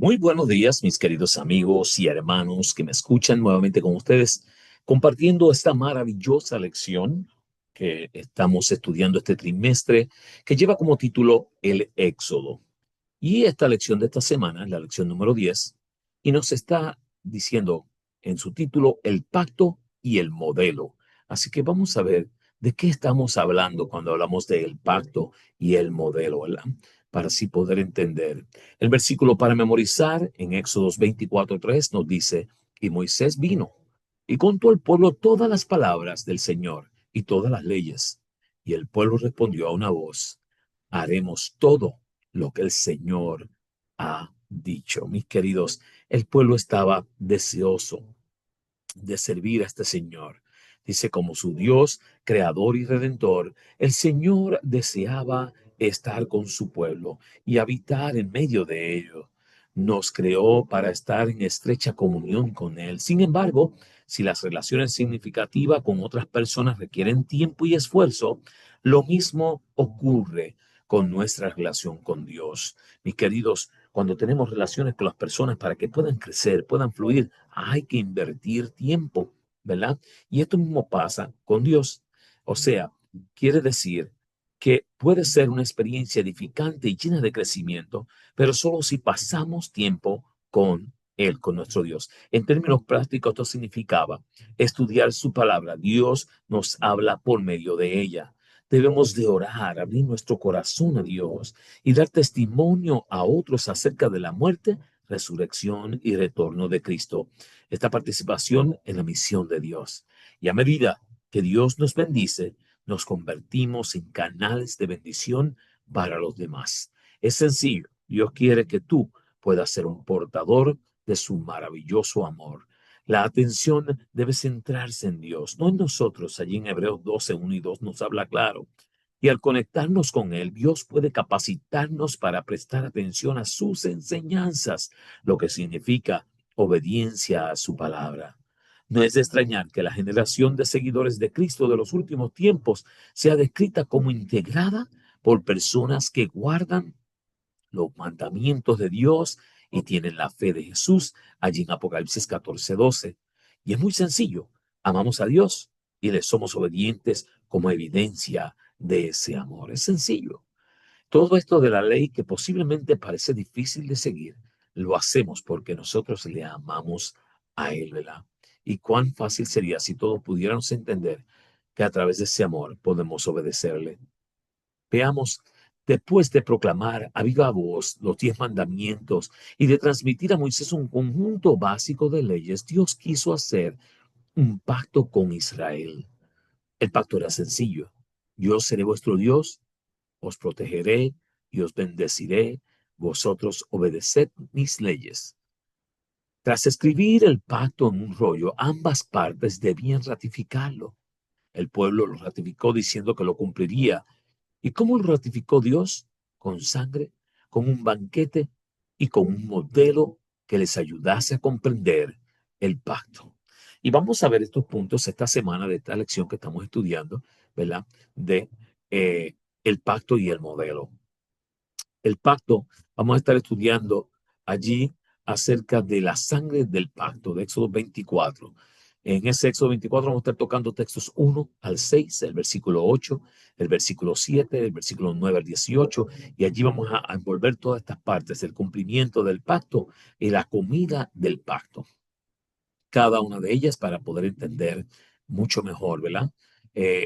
Muy buenos días, mis queridos amigos y hermanos que me escuchan nuevamente con ustedes, compartiendo esta maravillosa lección que estamos estudiando este trimestre, que lleva como título El Éxodo. Y esta lección de esta semana es la lección número 10 y nos está diciendo en su título el pacto y el modelo. Así que vamos a ver de qué estamos hablando cuando hablamos del pacto y el modelo, ¿verdad? Para así poder entender. El versículo para memorizar en Éxodos 24:3 nos dice, y Moisés vino y contó al pueblo todas las palabras del Señor y todas las leyes. Y el pueblo respondió a una voz, haremos todo lo que el Señor ha dicho. Mis queridos, el pueblo estaba deseoso de servir a este Señor. Dice, como su Dios, creador y redentor, el Señor deseaba estar con su pueblo y habitar en medio de ellos. Nos creó para estar en estrecha comunión con Él. Sin embargo, si las relaciones significativas con otras personas requieren tiempo y esfuerzo, lo mismo ocurre con nuestra relación con Dios. Mis queridos, cuando tenemos relaciones con las personas para que puedan crecer, puedan fluir, hay que invertir tiempo, ¿verdad? Y esto mismo pasa con Dios. O sea, quiere decir que puede ser una experiencia edificante y llena de crecimiento, pero solo si pasamos tiempo con Él, con nuestro Dios. En términos prácticos, esto significaba estudiar su palabra. Dios nos habla por medio de ella. Debemos de orar, abrir nuestro corazón a Dios y dar testimonio a otros acerca de la muerte, resurrección y retorno de Cristo. Esta participación en la misión de Dios. Y a medida que Dios nos bendice, nos convertimos en canales de bendición para los demás. Es sencillo. Dios quiere que tú puedas ser un portador de su maravilloso amor. La atención debe centrarse en Dios, no en nosotros. Allí en Hebreos 12, 1 y 2 nos habla claro. Y al conectarnos con Él, Dios puede capacitarnos para prestar atención a sus enseñanzas, lo que significa obediencia a su palabra. No es de extrañar que la generación de seguidores de Cristo de los últimos tiempos sea descrita como integrada por personas que guardan los mandamientos de Dios y tienen la fe de Jesús, allí en Apocalipsis 14:12. Y es muy sencillo, amamos a Dios y le somos obedientes como evidencia de ese amor. Es sencillo. Todo esto de la ley que posiblemente parece difícil de seguir, lo hacemos porque nosotros le amamos a Él, ¿verdad? Y cuán fácil sería si todos pudiéramos entender que a través de ese amor podemos obedecerle. Veamos, después de proclamar a viva voz los 10 mandamientos y de transmitir a Moisés un conjunto básico de leyes, Dios quiso hacer un pacto con Israel. El pacto era sencillo. Yo seré vuestro Dios, os protegeré y os bendeciré. Vosotros obedeced mis leyes. Tras escribir el pacto en un rollo, ambas partes debían ratificarlo. El pueblo lo ratificó diciendo que lo cumpliría. ¿Y cómo lo ratificó Dios? Con sangre, con un banquete y con un modelo que les ayudase a comprender el pacto. Y vamos a ver estos puntos esta semana de esta lección que estamos estudiando, ¿verdad? De el pacto y el modelo. El pacto, vamos a estar estudiando allí acerca de la sangre del pacto de Éxodo 24. En ese Éxodo 24 vamos a estar tocando textos 1 al 6, el versículo 8, el versículo 7, el versículo 9 al 18, y allí vamos a envolver todas estas partes, el cumplimiento del pacto y la comida del pacto. Cada una de ellas para poder entender mucho mejor, ¿verdad?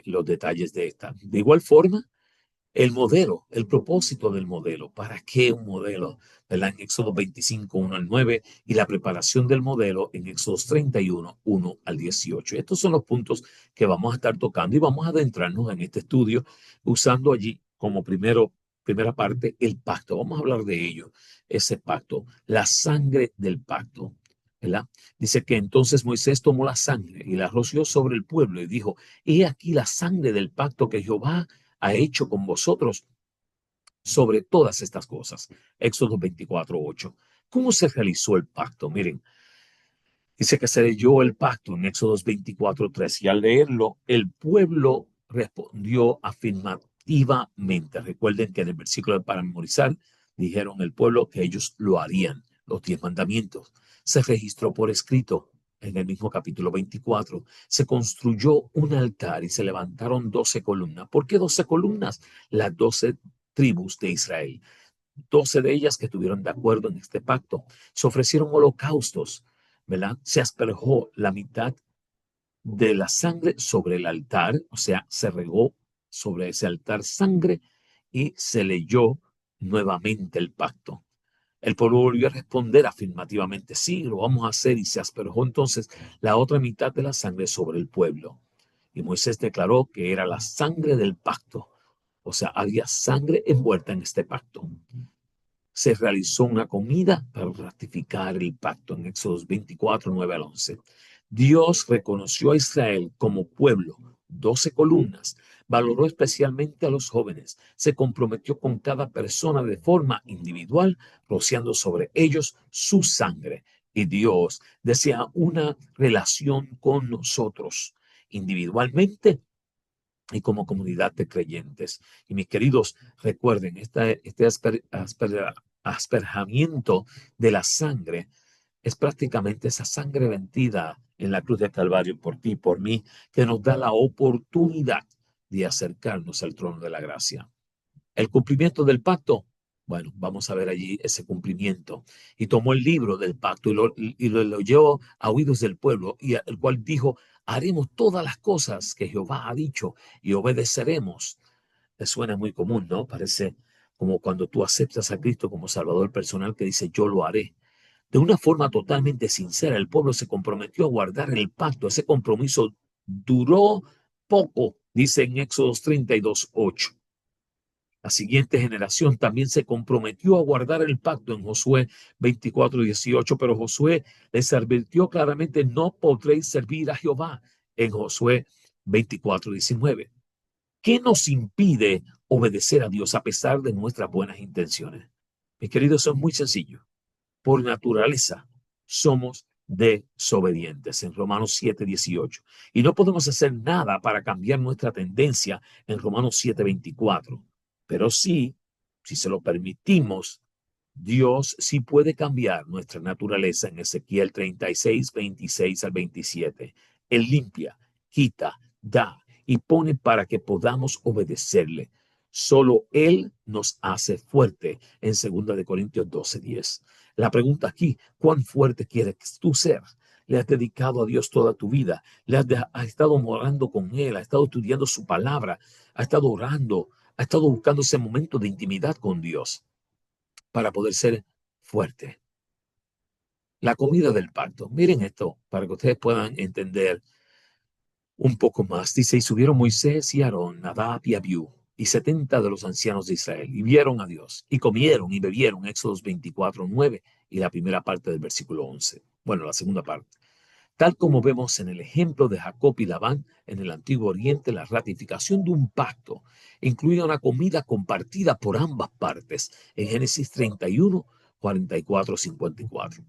Los detalles de esta. De igual forma, el modelo, el propósito del modelo, ¿para qué un modelo? ¿Verdad? En Éxodo 25, 1 al 9 y la preparación del modelo en Éxodo 31, 1 al 18. Estos son los puntos que vamos a estar tocando y vamos a adentrarnos en este estudio usando allí como primera parte el pacto. Vamos a hablar de ello, ese pacto, la sangre del pacto. ¿Verdad? Dice que entonces Moisés tomó la sangre y la roció sobre el pueblo y dijo, he aquí la sangre del pacto que Jehová ha hecho con vosotros sobre todas estas cosas. Éxodo 24:8. ¿Cómo se realizó el pacto? Miren, dice que se leyó el pacto en Éxodo 24:3 y al leerlo, el pueblo respondió afirmativamente. Recuerden que en el versículo para memorizar dijeron el pueblo que ellos lo harían. los 10 mandamientos. Se registró por escrito en el mismo capítulo 24. Se construyó un altar y se levantaron 12 columnas. ¿Por qué 12 columnas? Las 12 tribus de Israel. 12 de ellas que estuvieron de acuerdo en este pacto. Se ofrecieron holocaustos, ¿verdad? Se asperjó la mitad de la sangre sobre el altar, o sea, se regó sobre ese altar sangre y se leyó nuevamente el pacto. El pueblo volvió a responder afirmativamente, sí, lo vamos a hacer, y se asperjó entonces la otra mitad de la sangre sobre el pueblo. Y Moisés declaró que era la sangre del pacto, o sea, había sangre envuelta en este pacto. Se realizó una comida para ratificar el pacto en Éxodo 24, 9 al 11. Dios reconoció a Israel como pueblo, 12 columnas, valoró especialmente a los jóvenes, se comprometió con cada persona de forma individual, rociando sobre ellos su sangre. Y Dios desea una relación con nosotros, individualmente y como comunidad de creyentes. Y mis queridos, recuerden, este asperjamiento de la sangre es prácticamente esa sangre vertida en la cruz de Calvario por ti y por mí, que nos da la oportunidad de acercarnos al trono de la gracia. El cumplimiento del pacto, bueno, vamos a ver allí ese cumplimiento. Y tomó el libro del pacto y lo leyó a oídos del pueblo, y el cual dijo, haremos todas las cosas que Jehová ha dicho y obedeceremos. Le suena muy común, ¿no? Parece como cuando tú aceptas a Cristo como Salvador personal, que dice, yo lo haré. De una forma totalmente sincera, el pueblo se comprometió a guardar el pacto. Ese compromiso duró poco, dice en Éxodo 32:8. La siguiente generación también se comprometió a guardar el pacto en Josué 24:18, pero Josué les advirtió claramente, no podréis servir a Jehová en Josué 24:19. ¿Qué nos impide obedecer a Dios a pesar de nuestras buenas intenciones? Mis queridos, eso es muy sencillo. Por naturaleza somos desobedientes en Romanos 7:18. Y no podemos hacer nada para cambiar nuestra tendencia en Romanos 7:24. Pero sí, si se lo permitimos, Dios sí puede cambiar nuestra naturaleza en Ezequiel 36:26 al 27. Él limpia, quita, da y pone para que podamos obedecerle. Solo Él nos hace fuerte en 2 Corintios 12:10. La pregunta aquí, ¿cuán fuerte quieres tú ser? ¿Le has dedicado a Dios toda tu vida? ¿Has estado morando con Él? ¿Has estado estudiando su palabra? ¿Has estado orando? ¿Has estado buscando ese momento de intimidad con Dios para poder ser fuerte? La comida del pacto. Miren esto para que ustedes puedan entender un poco más. Dice, y subieron Moisés y Aarón, Nadab y Abiú, y 70 de los ancianos de Israel, y vieron a Dios, y comieron y bebieron, Éxodos 24:9, y la primera parte del versículo 11. Bueno, la segunda parte. Tal como vemos en el ejemplo de Jacob y Labán en el Antiguo Oriente, la ratificación de un pacto incluía una comida compartida por ambas partes en Génesis 31, 44, 54.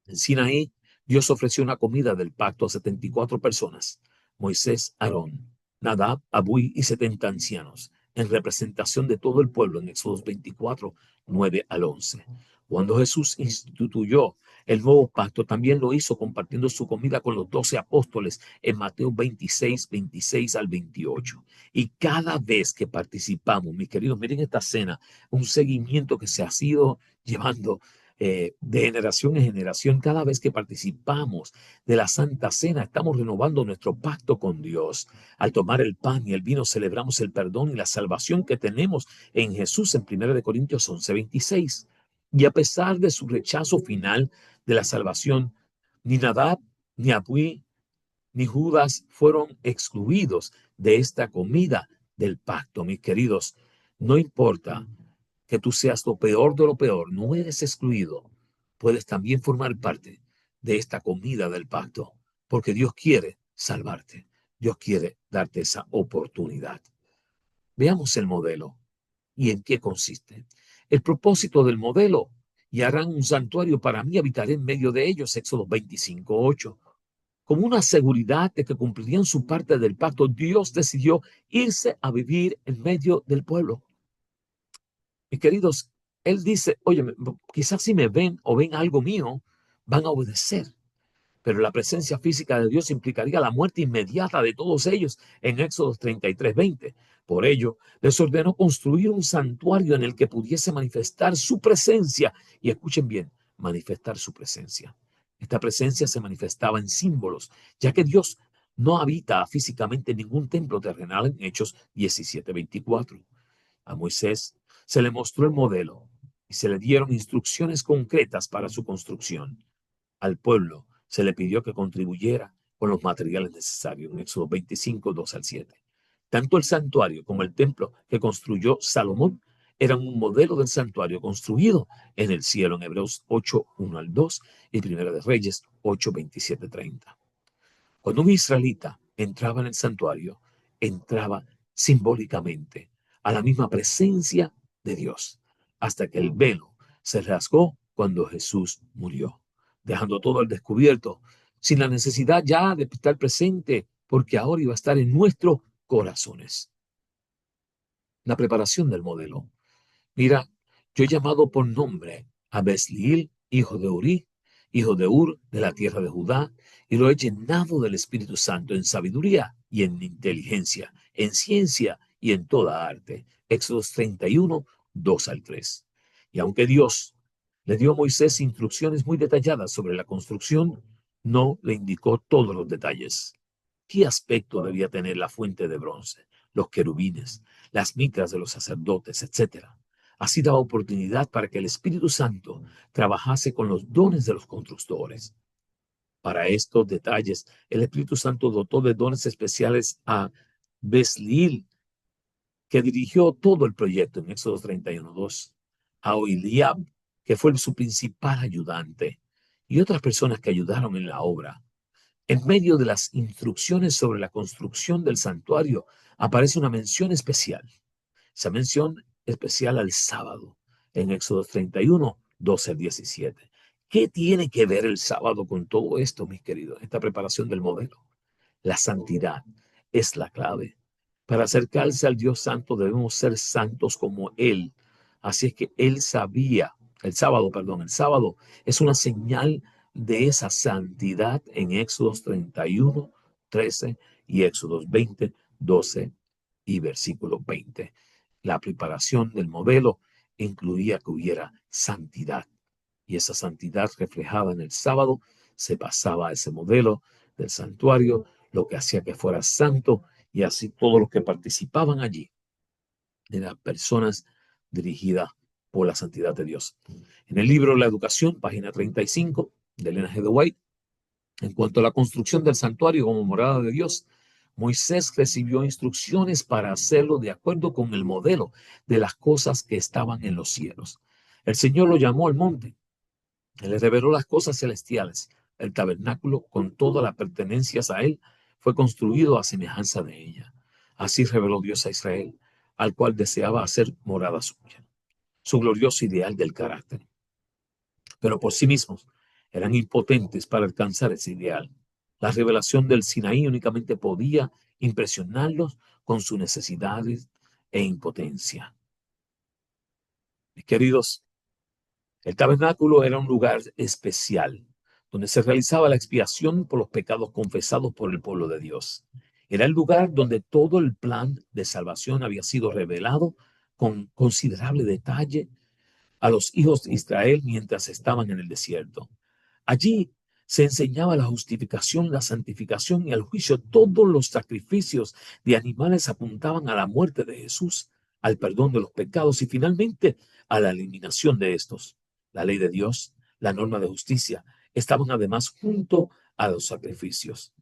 En Sinaí, Dios ofreció una comida del pacto a 74 personas, Moisés, Aarón, Nadab, Abui y 70 ancianos, en representación de todo el pueblo en Éxodo 24, 9 al 11. Cuando Jesús instituyó el nuevo pacto, también lo hizo compartiendo su comida con los 12 apóstoles en Mateo 26, 26 al 28. Y cada vez que participamos, mis queridos, miren esta cena, un seguimiento que se ha ido llevando de generación en generación. Cada vez que participamos de la Santa Cena, estamos renovando nuestro pacto con Dios. Al tomar el pan y el vino, celebramos el perdón y la salvación que tenemos en Jesús en 1 Corintios 11:26. Y a pesar de su rechazo final de la salvación, ni Nadab, ni Abiú, ni Judas fueron excluidos de esta comida del pacto, mis queridos. No importa que tú seas lo peor de lo peor, no eres excluido. Puedes también formar parte de esta comida del pacto, porque Dios quiere salvarte. Dios quiere darte esa oportunidad. Veamos el modelo y en qué consiste. El propósito del modelo: y harán un santuario para mí, habitaré en medio de ellos, Éxodo 25:8. Como una seguridad de que cumplirían su parte del pacto, Dios decidió irse a vivir en medio del pueblo. Mis queridos, Él dice, oye, quizás si me ven o ven algo mío, van a obedecer. Pero la presencia física de Dios implicaría la muerte inmediata de todos ellos en Éxodo 33:20. Por ello, les ordenó construir un santuario en el que pudiese manifestar su presencia. Y escuchen bien, manifestar su presencia. Esta presencia se manifestaba en símbolos, ya que Dios no habita físicamente en ningún templo terrenal en Hechos 17:24. A Moisés se le mostró el modelo y se le dieron instrucciones concretas para su construcción. Al pueblo se le pidió que contribuyera con los materiales necesarios en Éxodo 25, 2 al 7. Tanto el santuario como el templo que construyó Salomón eran un modelo del santuario construido en el cielo en Hebreos 8, 1 al 2 y Primera de Reyes 8, 27, 30. Cuando un israelita entraba en el santuario, entraba simbólicamente a la misma presencia de Dios, hasta que el velo se rasgó cuando Jesús murió, dejando todo al descubierto, sin la necesidad ya de estar presente, porque ahora iba a estar en nuestros corazones. La preparación del modelo. Mira, yo he llamado por nombre a Bezliel, hijo de Uri, hijo de Ur, de la tierra de Judá, y lo he llenado del Espíritu Santo en sabiduría y en inteligencia, en ciencia y en toda arte. Éxodos 31, 2 al 3. Y aunque Dios le dio a Moisés instrucciones muy detalladas sobre la construcción, no le indicó todos los detalles. ¿Qué aspecto debía tener la fuente de bronce, los querubines, las mitras de los sacerdotes, etcétera? Así daba oportunidad para que el Espíritu Santo trabajase con los dones de los constructores. Para estos detalles, el Espíritu Santo dotó de dones especiales a Bezliel, que dirigió todo el proyecto en Éxodo 31:2, a Oholiab, que fue su principal ayudante, y otras personas que ayudaron en la obra. En medio de las instrucciones sobre la construcción del santuario aparece una mención especial. Esa mención especial al sábado en Éxodo 31, 12 al 17. ¿Qué tiene que ver el sábado con todo esto, mis queridos? Esta preparación del modelo. La santidad es la clave. Para acercarse al Dios Santo debemos ser santos como Él. Así es que Él sabía, el sábado es una señal de esa santidad en Éxodos 31, 13 y Éxodos 20, 12 y versículo 20. La preparación del modelo incluía que hubiera santidad y esa santidad reflejada en el sábado se pasaba a ese modelo del santuario, lo que hacía que fuera santo y así todos los que participaban allí eran personas dirigidas por la santidad de Dios. En el libro La Educación, página 35 de Elena G. de White, en cuanto a la construcción del santuario como morada de Dios, Moisés recibió instrucciones para hacerlo de acuerdo con el modelo de las cosas que estaban en los cielos. El Señor lo llamó al monte. Él le reveló las cosas celestiales. El tabernáculo, con todas las pertenencias a él, fue construido a semejanza de ella. Así reveló Dios a Israel, al cual deseaba hacer morada suya, su glorioso ideal del carácter. Pero por sí mismos eran impotentes para alcanzar ese ideal. La revelación del Sinaí únicamente podía impresionarlos con sus necesidades e impotencia. Mis queridos, el tabernáculo era un lugar especial donde se realizaba la expiación por los pecados confesados por el pueblo de Dios. Era el lugar donde todo el plan de salvación había sido revelado con considerable detalle a los hijos de Israel mientras estaban en el desierto. Allí se enseñaba la justificación, la santificación y el juicio. Todos los sacrificios de animales apuntaban a la muerte de Jesús, al perdón de los pecados y finalmente a la eliminación de estos. La ley de Dios, la norma de justicia, estaban además junto a los sacrificios.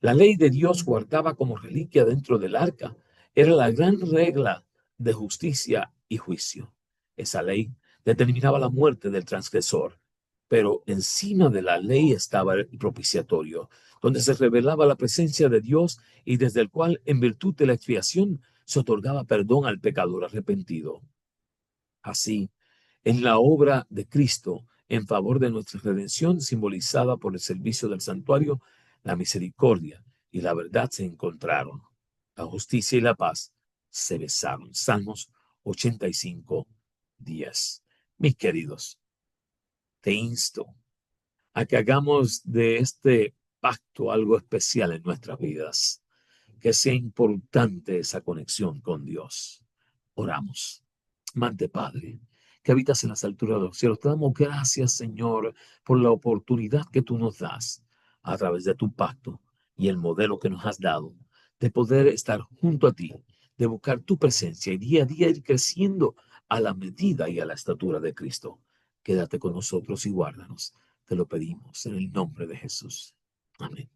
La ley de Dios guardaba como reliquia dentro del arca. Era la gran regla de justicia y juicio. Esa ley determinaba la muerte del transgresor, pero encima de la ley estaba el propiciatorio, donde se revelaba la presencia de Dios y desde el cual, en virtud de la expiación, se otorgaba perdón al pecador arrepentido. Así, en la obra de Cristo en favor de nuestra redención, simbolizada por el servicio del santuario, la misericordia y la verdad se encontraron. La justicia y la paz se besaron. Salmos 85, 10. Mis queridos, te insto a que hagamos de este pacto algo especial en nuestras vidas, que sea importante esa conexión con Dios. Oramos. Amante Padre, que habitas en las alturas de los cielos, te damos gracias, Señor, por la oportunidad que tú nos das a través de tu pacto y el modelo que nos has dado de poder estar junto a ti, de buscar tu presencia y día a día ir creciendo a la medida y a la estatura de Cristo. Quédate con nosotros y guárdanos. Te lo pedimos en el nombre de Jesús. Amén.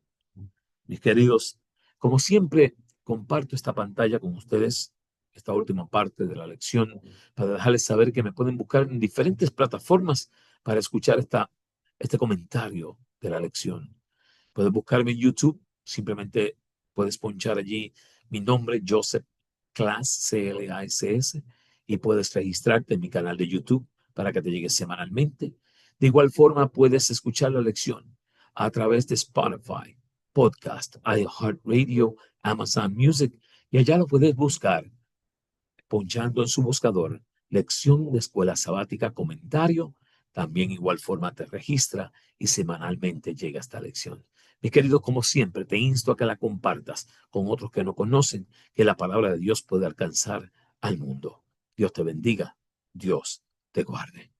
Mis queridos, como siempre, comparto esta pantalla con ustedes, esta última parte de la lección, para dejarles saber que me pueden buscar en diferentes plataformas para escuchar este comentario de la lección. Puedes buscarme en YouTube, simplemente puedes ponchar allí mi nombre, Joseph Class, C-L-A-S-S, y puedes registrarte en mi canal de YouTube para que te llegue semanalmente. De igual forma, puedes escuchar la lección a través de Spotify, Podcast, iHeartRadio, Amazon Music, y allá lo puedes buscar ponchando en su buscador lección de escuela sabática comentario. También igual forma te registra y semanalmente llega esta lección. Mi querido, como siempre, te insto a que la compartas con otros que no conocen, que la palabra de Dios puede alcanzar al mundo. Dios te bendiga, Dios te guarde.